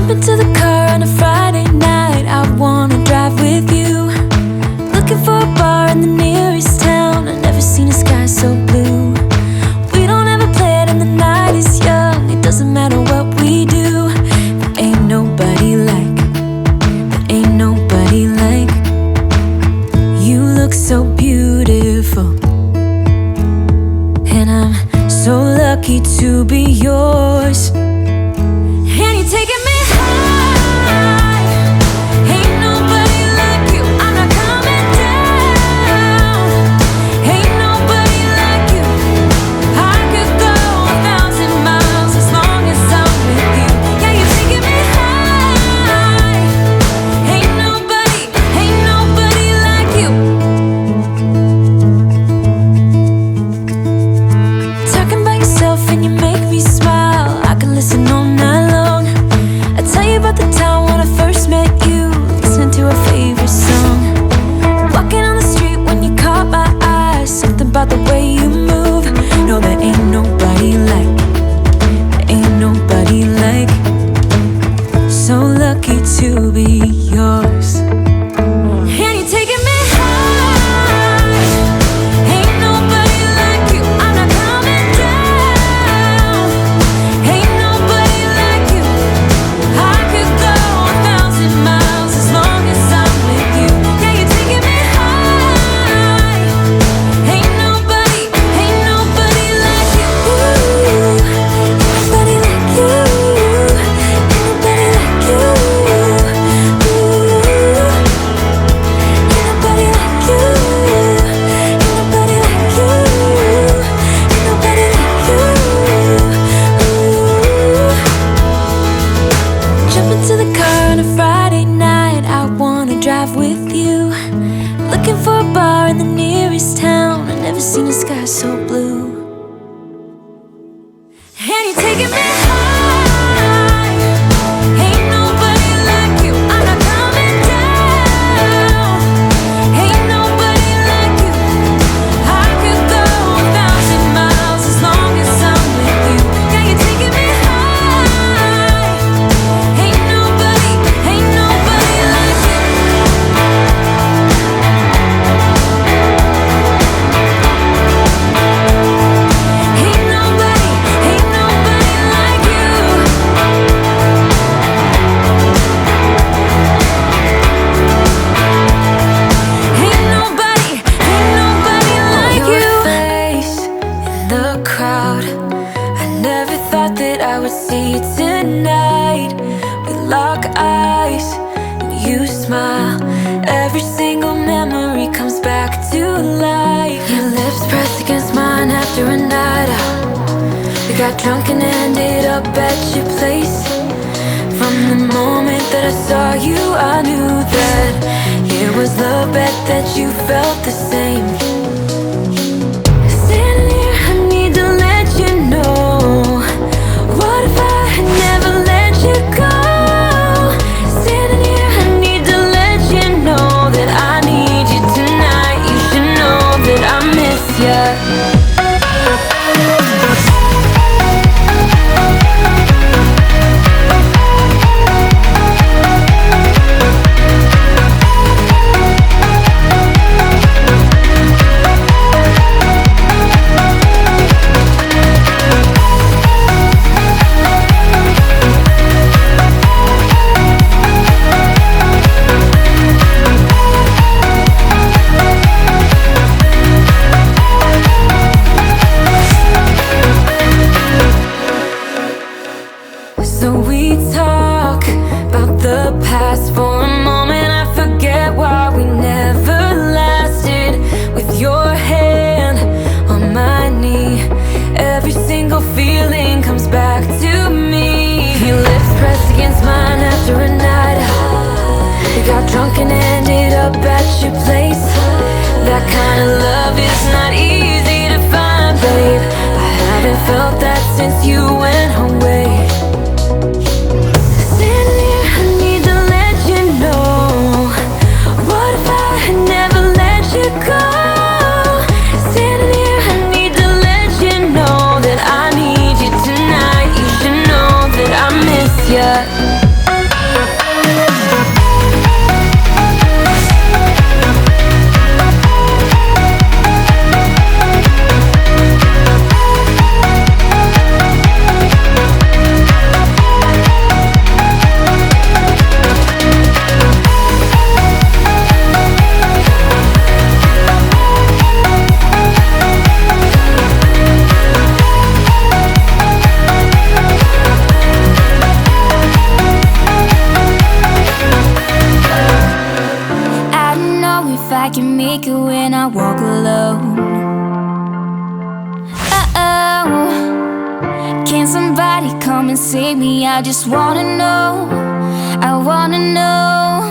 Jump into the car on a Friday night. I wanna drive with you. Looking for a bar in the nearest town. I've never seen a sky so blue. We don't ever play it and the night is young. It doesn't matter what we do. There ain't nobody like, there ain't nobody like. You look so beautiful, and I'm so lucky to be yours. And you're taking me high. Ain't nobody like you. I'm not coming down. Ain't nobody like you. I could go 1,000 miles as long as I'm with you. Yeah, you're taking me high. Ain't nobody like you. Talking about yourself and you make me smile. I can listen all night long. I tell you about the time when I first met you, listening to our favorite song. Walking on the street when you caught my eyes. Something about the way you move. No, there ain't nobody like, there ain't nobody like. So lucky to be yours. And you're taking me high. Ain't nobody like you. I'm not coming down. Ain't nobody like you. I could go 1,000 miles as long as I'm with you. Yeah, you're taking me high. Ain't nobody like you. Ain't nobody like you. Ain't nobody like you. Ain't nobody like you. Ain't nobody like you. Ain't nobody like you. Jump into the car on a Friday night. I wanna drive with you. Looking for a bar in the nearest town. I've never seen a sky so blue. And you're taking me high. Ain't nobody like you. I'm not coming down. Ain't nobody like you. I could go 1,000 miles as long as I'm with you. Yeah, you're taking me high. Ain't nobody like you. Ain't nobody like you. Ain't nobody like you. Your face in the crowd. I never thought that I would see you tonight. We lock eyes and you smile. Every single memory comes back to life. Your lips pressed against mine after a night out. We got drunk and ended up at your place. From the moment that I saw you, I knew that it was love, bet that you felt the same. Standing here, I need to let you know. What if I had never let you go? Standing here, I need to let you know that I need you tonight. You should know that I miss you. So we talk about the past for a moment. I forget why we never lasted. With your hand on my knee, every single feeling comes back to me. Your lips pressed against mine after a night out. We got drunk and ended up at your place. That kind of love is not easy to find, babe. I haven't felt that since you went away. Standing here, I need to let you know. What if I had never let you go? Standing here, I need to let you know that I need you tonight. You should know that I miss you. somebody come and save me? I just wanna know, I wanna know.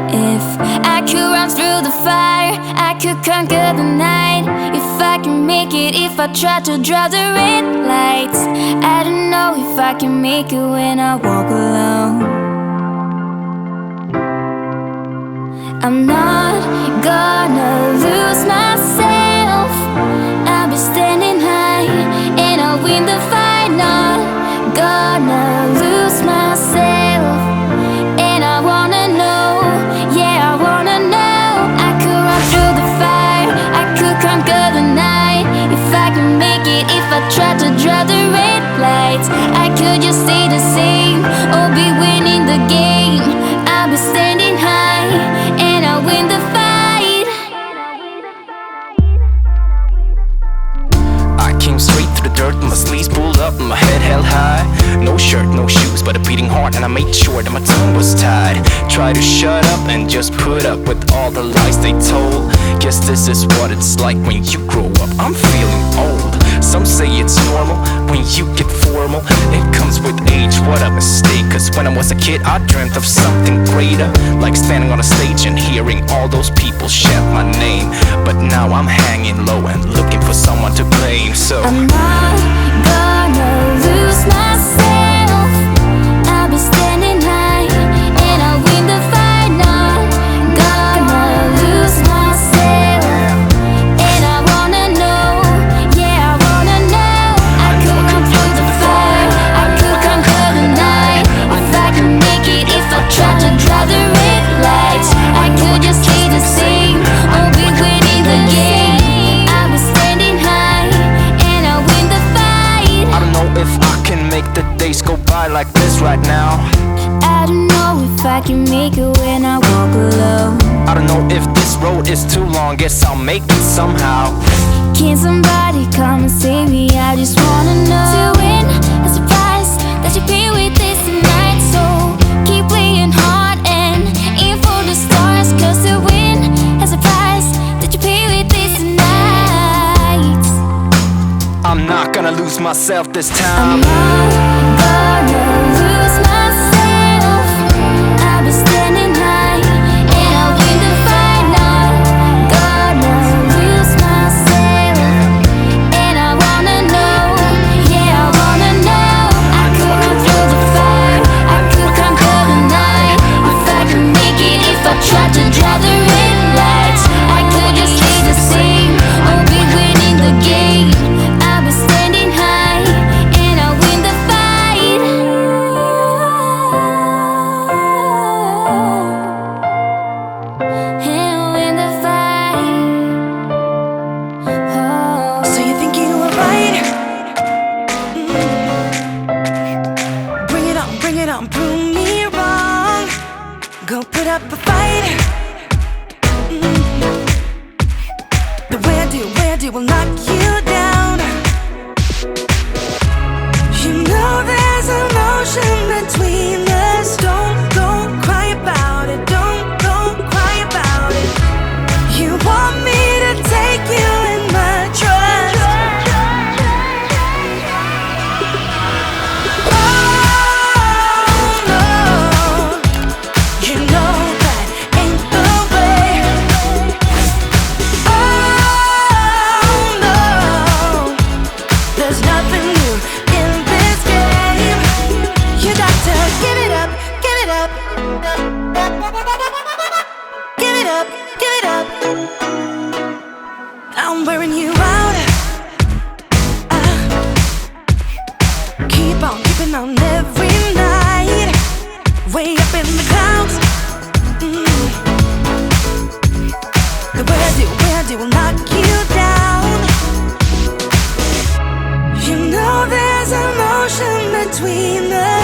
If I could run through the fire, I could conquer the night. If I can make it, if I try to draw the red lights. I don't know if I can make it when I walk alone. I'm not gonna lose myself. I'll be standing high and I'll win the fight. Not gonna lose myself. And I wanna know, yeah, I wanna know. I could run through the fire, I could conquer the night. If I can make it, if I try to draw the red lights. I could just stay the same or be winning the game. I'll be standing high and I'll win the fight. I came straight through the dirt, my sleeves pulled up and my head held high. No shirt, no shoes, but a beating heart, and I made sure that my tongue was tied. Try to shut up and just put up with all the lies they told. Guess this is what it's like when you grow up. I'm feeling old. Some say it's normal when you get formal. It comes with age, what a mistake. Cause when I was a kid I dreamt of something greater, like standing on a stage and hearing all those people shout my name. But now I'm hanging low and looking for someone to blame. So I'm not gonna lose myself. I'll be standing high and I'll win the fight. Not gonna lose myself. And I wanna know, yeah, I wanna know. I could come through the fire, I could conquer the night. If I can make it, if I try to draw the red lights. I could just stay the same or be winning the game. I'll be standing high and I'll win the fight. I don't know if I can make the days go by like this right now. I don't know if I can make it when I walk alone. I don't know if this road is too long, guess I'll make it somehow. Can somebody come and save me? I just wanna know. To win a surprise that you pay with this night. So keep playing hard and aim for the stars. Cause to win a surprise that you pay with this night. I'm not gonna lose myself this I'm time. not gonna lose myself. I'll be standing high and I'll win the fight. Not gonna lose myself. And I wanna know, yeah, I wanna know. I could run through the fire, I could conquer the night. If I can make it, if I try to draw the red lights. I could just stay the same or be winning the game. I'll be standing high and I'll win the fight. And I'll win the fight. Oh. So you think you were right? Bring it on, prove me wrong. Go put up a fight. The where do will knock you down. You know there's an ocean between us. Don't go cry about it. Don't go cry about it. You want me to take you in my trust. Oh no, you know that ain't the way. Oh no, there's nothing new in this game. You got to give it up, give it up. Give it up, give it up. I'm wearing you out. Keep on keeping on every night. Way up in the clouds. The where do will knock you down. You know there's an ocean between us.